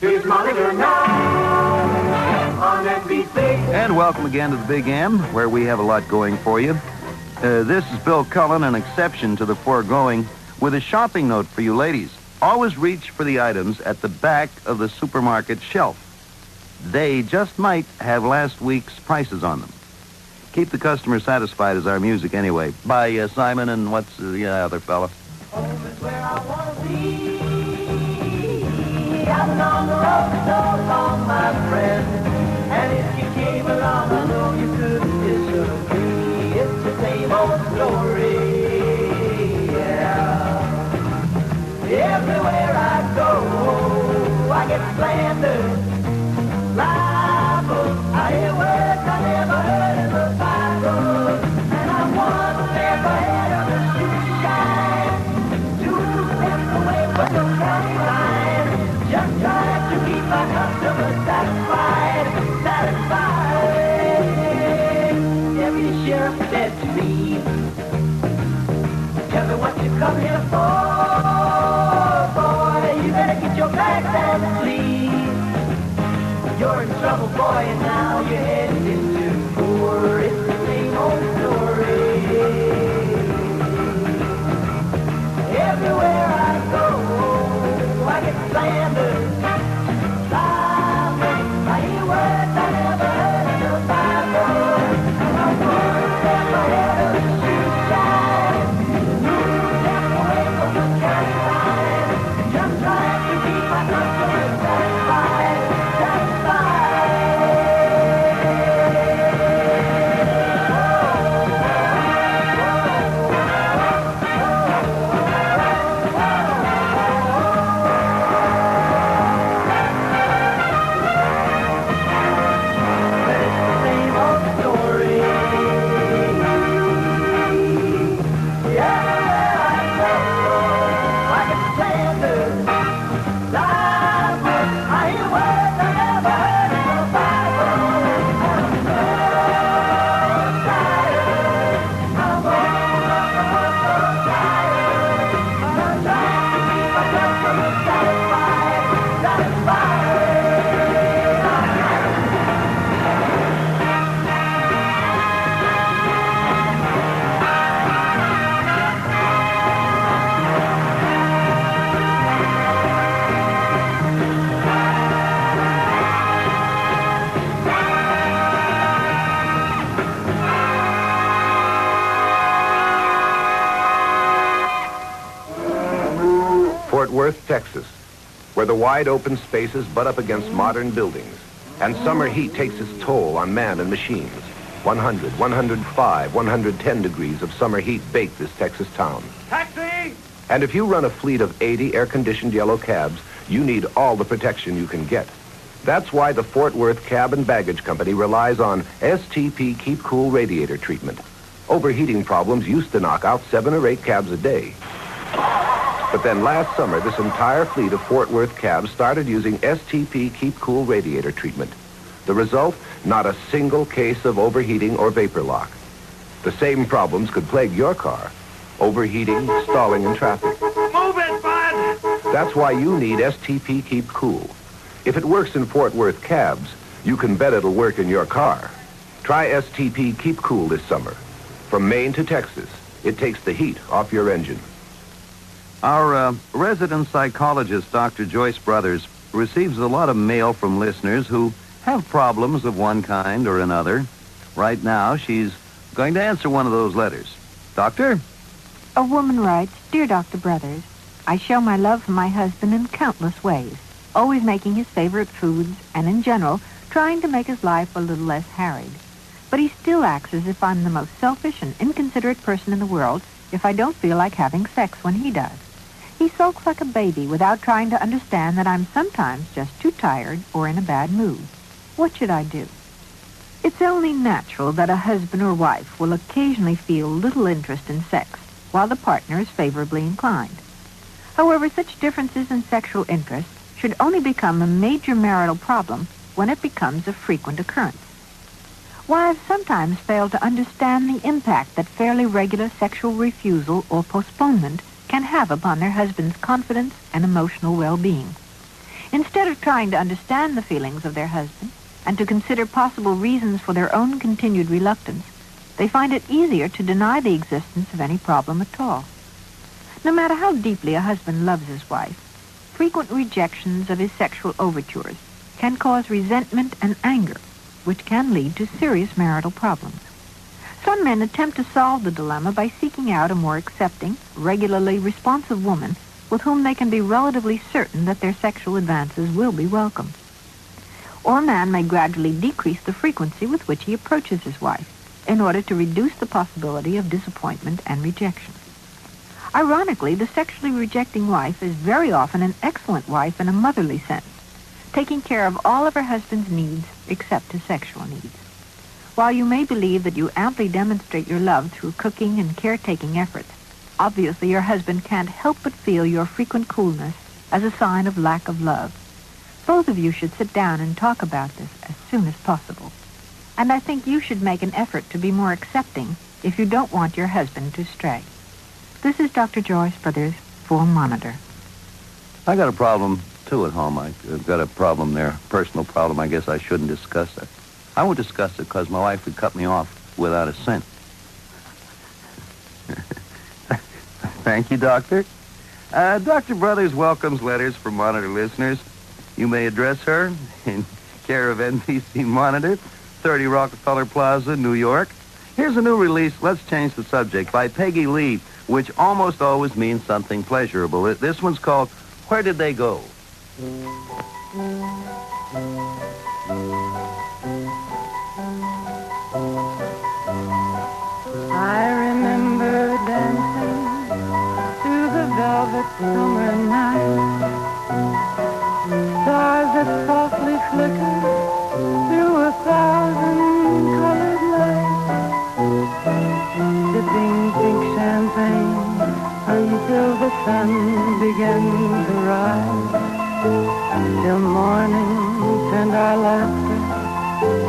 Here's Monitor Now on NBC. And welcome again to the Big M, where we have a lot going for you. This is Bill Cullen, an exception to the foregoing, with a shopping note for you ladies. Always reach for the items at the back of the supermarket shelf. They just might have last week's prices on them. Keep the customer satisfied is our music anyway. By Simon and what's the other fella? Home is where I want to be. Out on the road so long, my friend. And if you came along, I know you couldn't disagree. It's the same old story. Yeah. Everywhere I go, I get slandered. Libel. I hear words I never heard in the Bible. And I once never had on the shoe shine. 2 steps away from the county line. Just trying to keep my customers satisfied. Every sheriff said to me, tell me what you come here for, boy. You better get your bags and leave. You're in trouble, boy, and now you're headed into poor. It's the same old story. Everywhere I go, I get slandered. I hear words I never heard in the Bible. And I once never had a shoe shine. 2 steps away from the county line. Just trying to keep my customers satisfied. Fort Worth, Texas, where the wide open spaces butt up against modern buildings, and summer heat takes its toll on man and machines. 100, 105, 110 degrees of summer heat bake this Texas town. Taxi! And if you run a fleet of 80 air-conditioned yellow cabs, you need all the protection you can get. That's why the Fort Worth Cab and Baggage Company relies on STP Keep Cool radiator treatment. Overheating problems used to knock out 7 or 8 cabs a day. But then last summer, this entire fleet of Fort Worth cabs started using STP Keep Cool radiator treatment. The result? Not a single case of overheating or vapor lock. The same problems could plague your car. Overheating, stalling in traffic. Move it, bud! That's why you need STP Keep Cool. If it works in Fort Worth cabs, you can bet it'll work in your car. Try STP Keep Cool this summer. From Maine to Texas, it takes the heat off your engine. Our resident psychologist, Dr. Joyce Brothers, receives a lot of mail from listeners who have problems of one kind or another. Right now, she's going to answer one of those letters. Doctor? A woman writes, Dear Dr. Brothers, I show my love for my husband in countless ways, always making his favorite foods and, in general, trying to make his life a little less harried. But he still acts as if I'm the most selfish and inconsiderate person in the world if I don't feel like having sex when he does. He sulks like a baby without trying to understand that I'm sometimes just too tired or in a bad mood. What should I do? It's only natural that a husband or wife will occasionally feel little interest in sex while the partner is favorably inclined. However, such differences in sexual interest should only become a major marital problem when it becomes a frequent occurrence. Wives sometimes fail to understand the impact that fairly regular sexual refusal or postponement can have upon their husband's confidence and emotional well-being. Instead of trying to understand the feelings of their husband and to consider possible reasons for their own continued reluctance, they find it easier to deny the existence of any problem at all. No matter how deeply a husband loves his wife, frequent rejections of his sexual overtures can cause resentment and anger, which can lead to serious marital problems. Some men attempt to solve the dilemma by seeking out a more accepting, regularly responsive woman with whom they can be relatively certain that their sexual advances will be welcomed. Or a man may gradually decrease the frequency with which he approaches his wife in order to reduce the possibility of disappointment and rejection. Ironically, the sexually rejecting wife is very often an excellent wife in a motherly sense, taking care of all of her husband's needs except his sexual needs. While you may believe that you amply demonstrate your love through cooking and caretaking efforts, obviously your husband can't help but feel your frequent coolness as a sign of lack of love. Both of you should sit down and talk about this as soon as possible. And I think you should make an effort to be more accepting if you don't want your husband to stray. This is Dr. Joyce Brothers, Full Monitor. I got a problem, too, at home. I've got a problem there, personal problem. I guess I shouldn't discuss it. I won't discuss it because my wife would cut me off without a cent. Thank you, Doctor. Dr. Brothers welcomes letters from Monitor listeners. You may address her in care of NBC Monitor, 30 Rockefeller Plaza, New York. Here's a new release, Let's Change the Subject, by Peggy Lee, which almost always means something pleasurable. This one's called Where Did They Go? I remember dancing through the velvet summer night, stars that softly flickered through 1,000 colored lights, sipping pink champagne until the sun began to rise, till morning turned our laughter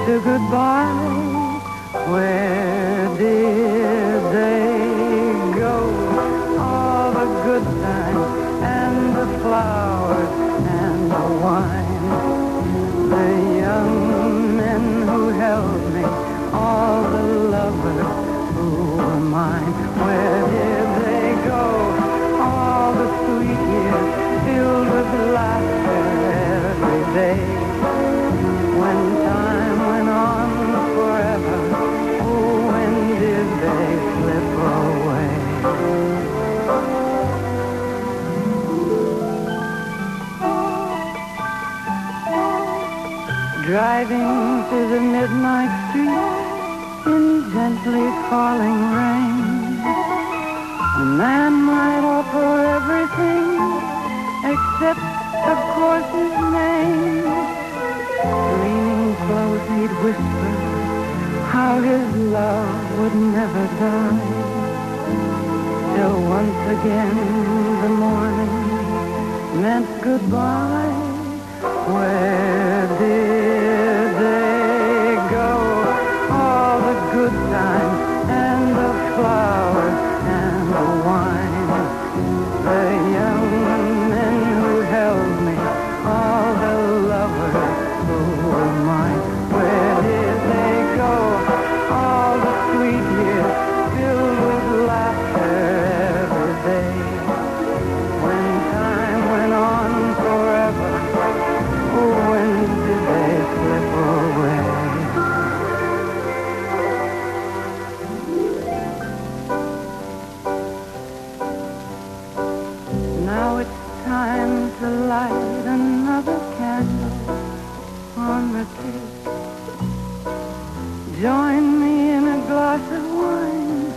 to goodbye. Where did they go? All the good times and the flowers and the wine, the young men who held me, all the lovers who were mine. Where did they go? All the sweet years filled with laughter every day. When time went on forever, oh, when did they slip away? Driving through the midnight street in gently falling rain, a man might offer everything except, of course, his name. Leaning close, he'd whisper how his love would never die, till once again the morning meant goodbye. Where did they go? All the good times and the flowers and the wine, the young men who held me, all the lovers who were mine. Where did they go? All the sweet years filled with laughter every day. When time went on forever, oh, when did they slip away? Now it's time to light another candle on the cake. Join me in a glass of wine.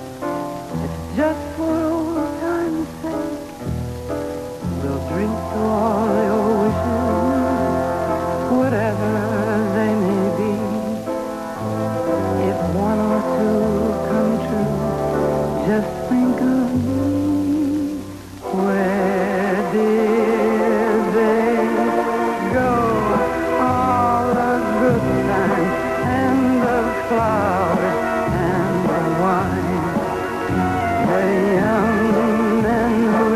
It's just for old time's sake. We'll drink to all your wishes, whatever they may be. If one or two come true, just think of me. Where did they go? All the good times and the flowers and the wine, the young men who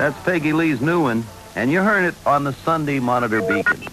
That's Peggy Lee's new one, and you heard it on the Sunday Monitor Beacon.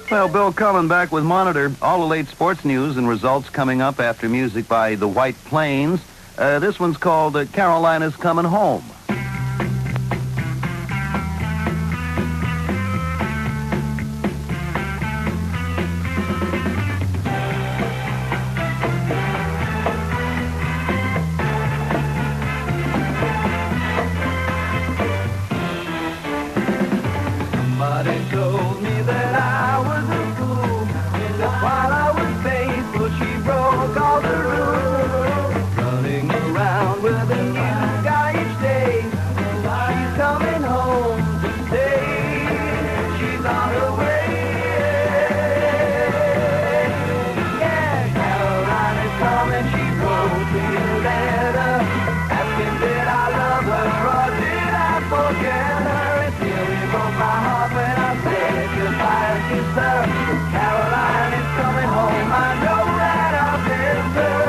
Well, Bill Cullen back with Monitor. All the late sports news and results coming up after music by the White Plains. This one's called Carolina's Coming Home. Somebody told me that I was a fool, that while I was faithful, she broke all the rules. Running around with a new guy each day. She's coming home to stay. She's on her way. Yeah, Carolina's coming. She wrote me a letter asking did I love her or did I forget her. It really broke my heart when I said goodbye and kissed her. Caroline is coming home. I know that I've missed her.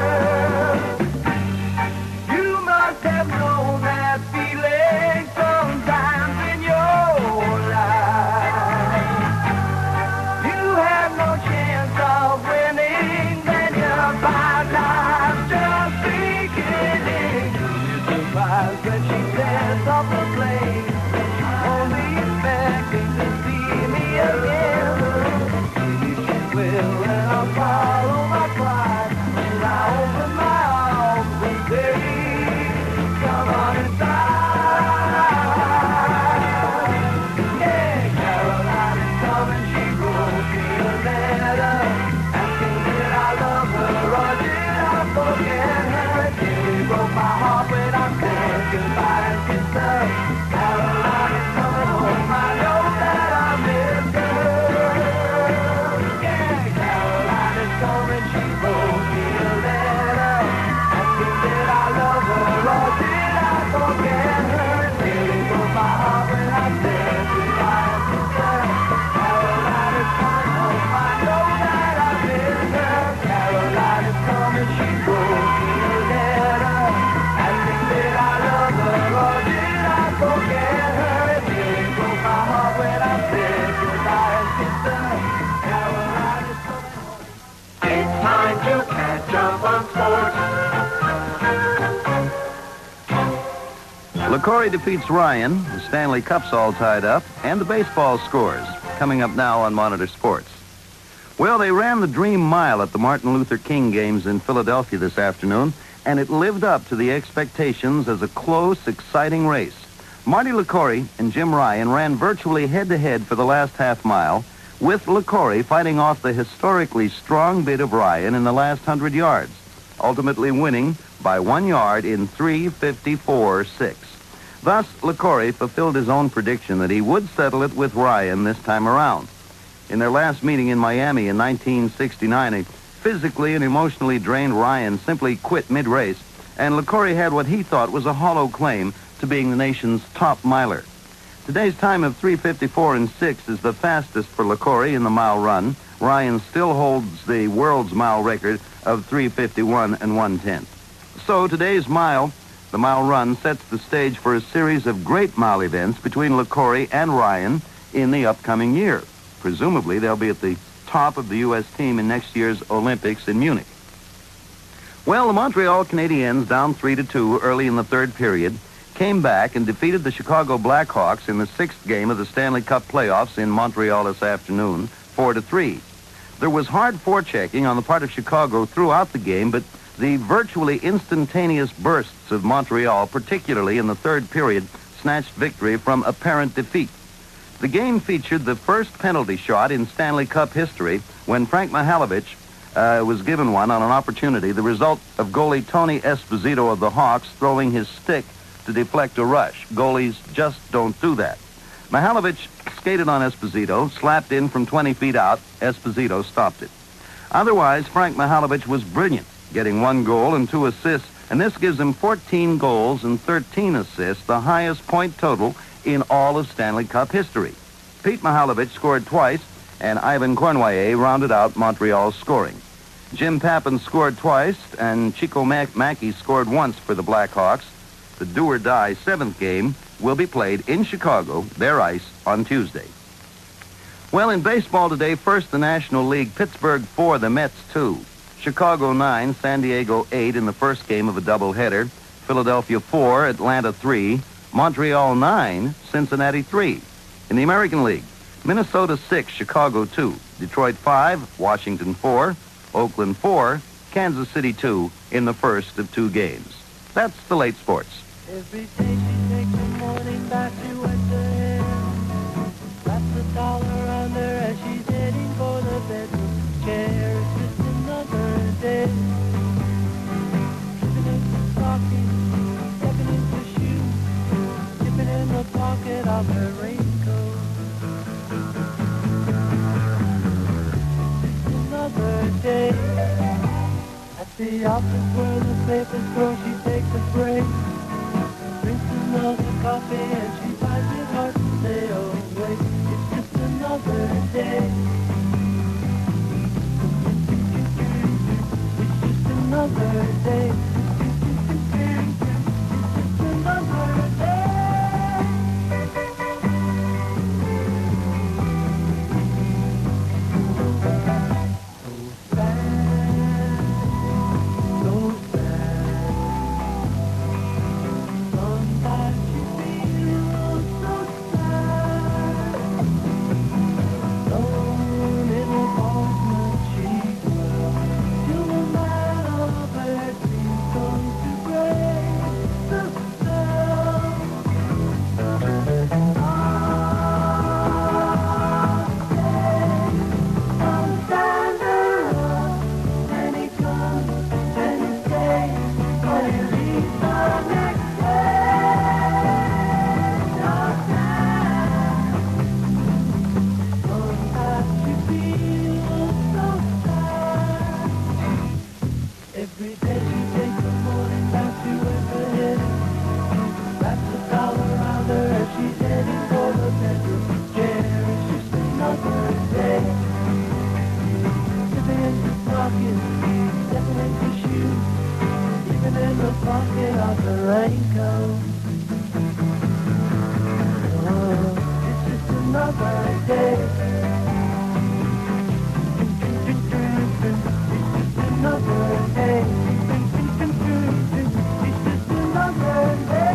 You must have known that feeling sometimes in your life. You have no chance of winning, then your bad life just beginning. You're surprised when she sets off the plane, only expecting to see me again. Maybe she will, and I'll follow my pride, and I open my arms and say, come on inside. Yeah, Caroline is coming. She wrote me a letter asking did I love her or did I forget her. It really broke my heart when I said goodbye and kissed her. Caroline is coming home. I know that I missed her. Yeah, Caroline is coming. She wrote me a letter asking did I love her or did I forget her. It really broke my heart when I said goodbye and kissed her. Caroline is coming home. I know that I missed her. Caroline is coming. She wrote me a letter asking did I love her or did I forget her. It really broke my heart when I said goodbye and kissed her. Caroline is coming home. It's time to catch up on sports. LaCory defeats Ryan, the Stanley Cup's all tied up, and the baseball scores. Coming up now on Monitor Sports. Well, they ran the Dream Mile at the Martin Luther King Games in Philadelphia this afternoon, and it lived up to the expectations as a close, exciting race. Marty LaCory and Jim Ryan ran virtually head-to-head for the last half mile, with LaCory fighting off the historically strong bid of Ryan in the last 100 yards, ultimately winning by 1 yard in 3:54.6. Thus, LaCory fulfilled his own prediction that he would settle it with Ryan this time around. In their last meeting in Miami in 1969, a physically and emotionally drained Ryan simply quit mid-race, and LaCory had what he thought was a hollow claim to being the nation's top miler. Today's time of 3:54.6 is the fastest for LaCory in the mile run. Ryan still holds the world's mile record of 3:51 1/10. So today's mile, the mile run, sets the stage for a series of great mile events between LaCory and Ryan in the upcoming year. Presumably, they'll be at the top of the U.S. team in next year's Olympics in Munich. Well, the Montreal Canadiens, down 3-2 early in the third period, came back and defeated the Chicago Blackhawks in the sixth game of the Stanley Cup playoffs in Montreal this afternoon, 4-3. There was hard forechecking on the part of Chicago throughout the game, but the virtually instantaneous bursts of Montreal, particularly in the third period, snatched victory from apparent defeat. The game featured the first penalty shot in Stanley Cup history when Frank Mihaljevic was given one on an opportunity, the result of goalie Tony Esposito of the Hawks throwing his stick to deflect a rush. Goalies just don't do that. Mihaljevic skated on Esposito, slapped in from 20 feet out. Esposito stopped it. Otherwise, Frank Mihaljevic was brilliant, getting 1 goal and 2 assists, and this gives him 14 goals and 13 assists, the highest point total in all of Stanley Cup history. Pete Mihaljevic scored twice, and Ivan Cornwallier rounded out Montreal's scoring. Jim Pappen scored twice, and Chico Mackey scored once for the Blackhawks. The do-or-die 7th game will be played in Chicago, their ice, on Tuesday. Well, in baseball today, first the National League, Pittsburgh 4, the Mets 2. Chicago 9, San Diego 8 in the first game of a doubleheader. Philadelphia 4, Atlanta 3, Montreal 9, Cincinnati 3. In the American League, Minnesota 6, Chicago 2, Detroit 5, Washington 4, Oakland 4, Kansas City 2 in the first of 2 games. That's the late sports. Every day she takes the morning back to Western. Wraps a towel around her as she's heading for the bedroom chair. It's just another day. Tripping into stockings, stepping into shoes, dipping in the pocket of her raincoat. Just another day. At the office where the papers grow, she takes a break. Drinks another coffee and she finds it hard to stay awake. It's just another day. It's just another day. It's just another day. So sad, so sad. Sometimes you feel so sad. Alone in a apartment she dwells, till the man of her dreams comes to break the spell. Sometimes around, and he comes and he stays, but he leaves the next day. Sometimes you feel so sad. Every day she takes the morning back to her head. Wraps a towel around her as she's heading for the bedroom chair. It's just another day. Dipping into stockings, stepping into shoes, even in the pocket of the raincoat. Oh, it's just another day. It's just another day. It's just another day.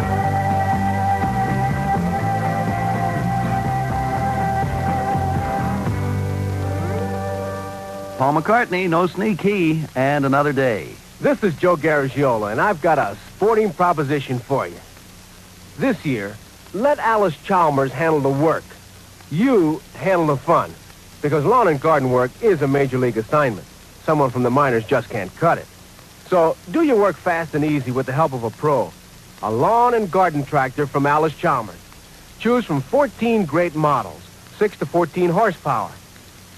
Paul McCartney, No Sneaky, and Another Day. This is Joe Garagiola, and I've got a sporting proposition for you. This year, let Alice Chalmers handle the work. You handle the fun, because lawn and garden work is a major league assignment. Someone from the minors just can't cut it. So do your work fast and easy with the help of a pro. A lawn and garden tractor from Alice Chalmers. Choose from 14 great models, 6 to 14 horsepower.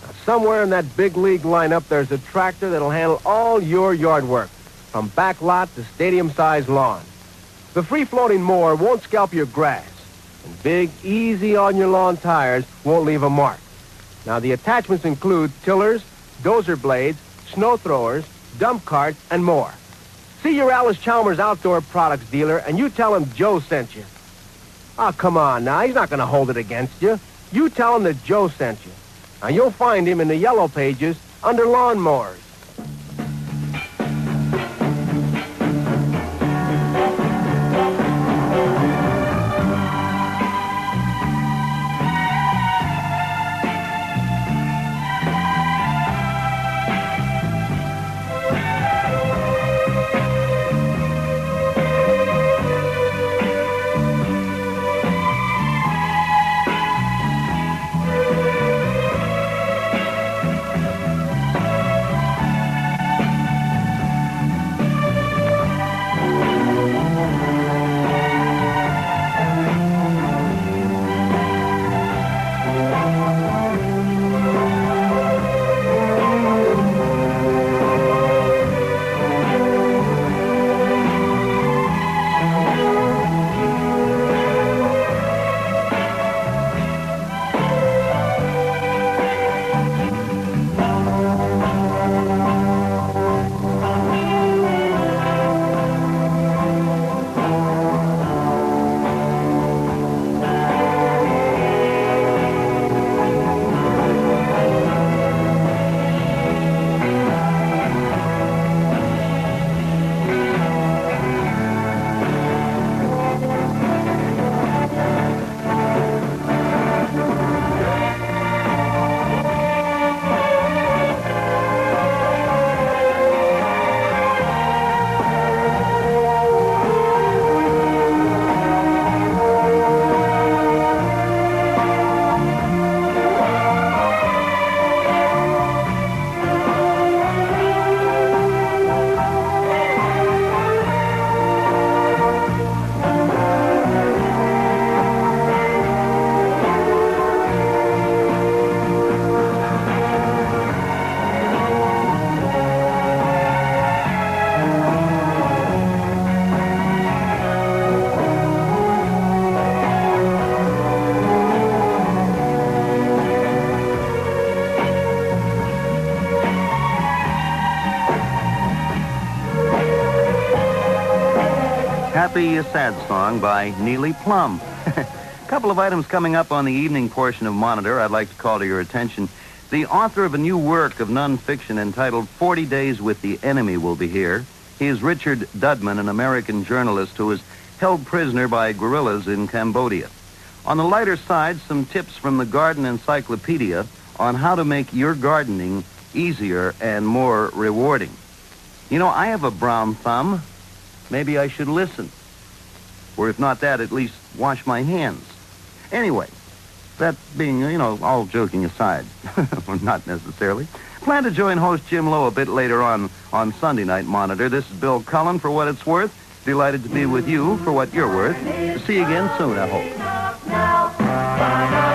Now, somewhere in that big league lineup, there's a tractor that'll handle all your yard work, from back lot to stadium-sized lawn. The free-floating mower won't scalp your grass, and big, easy-on-your-lawn tires won't leave a mark. Now, the attachments include tillers, dozer blades, snow throwers, dump carts, and more. See your Alice Chalmers Outdoor Products dealer, and you tell him Joe sent you. Oh, come on now. He's not going to hold it against you. You tell him that Joe sent you. Now, you'll find him in the yellow pages under lawnmowers. Happy Sad Song by Neely Plum. A couple of items coming up on the evening portion of Monitor I'd like to call to your attention. The author of a new work of nonfiction entitled 40 Days with the Enemy will be here. He is Richard Dudman, an American journalist who was held prisoner by guerrillas in Cambodia. On the lighter side, some tips from the Garden Encyclopedia on how to make your gardening easier and more rewarding. You know, I have a brown thumb. Maybe I should listen. Or if not that, at least wash my hands. Anyway, that being, all joking aside, or not necessarily, plan to join host Jim Lowe a bit later on Sunday Night Monitor. This is Bill Cullen for What It's Worth. Delighted to be with you for what you're worth. See you again soon, I hope. Now,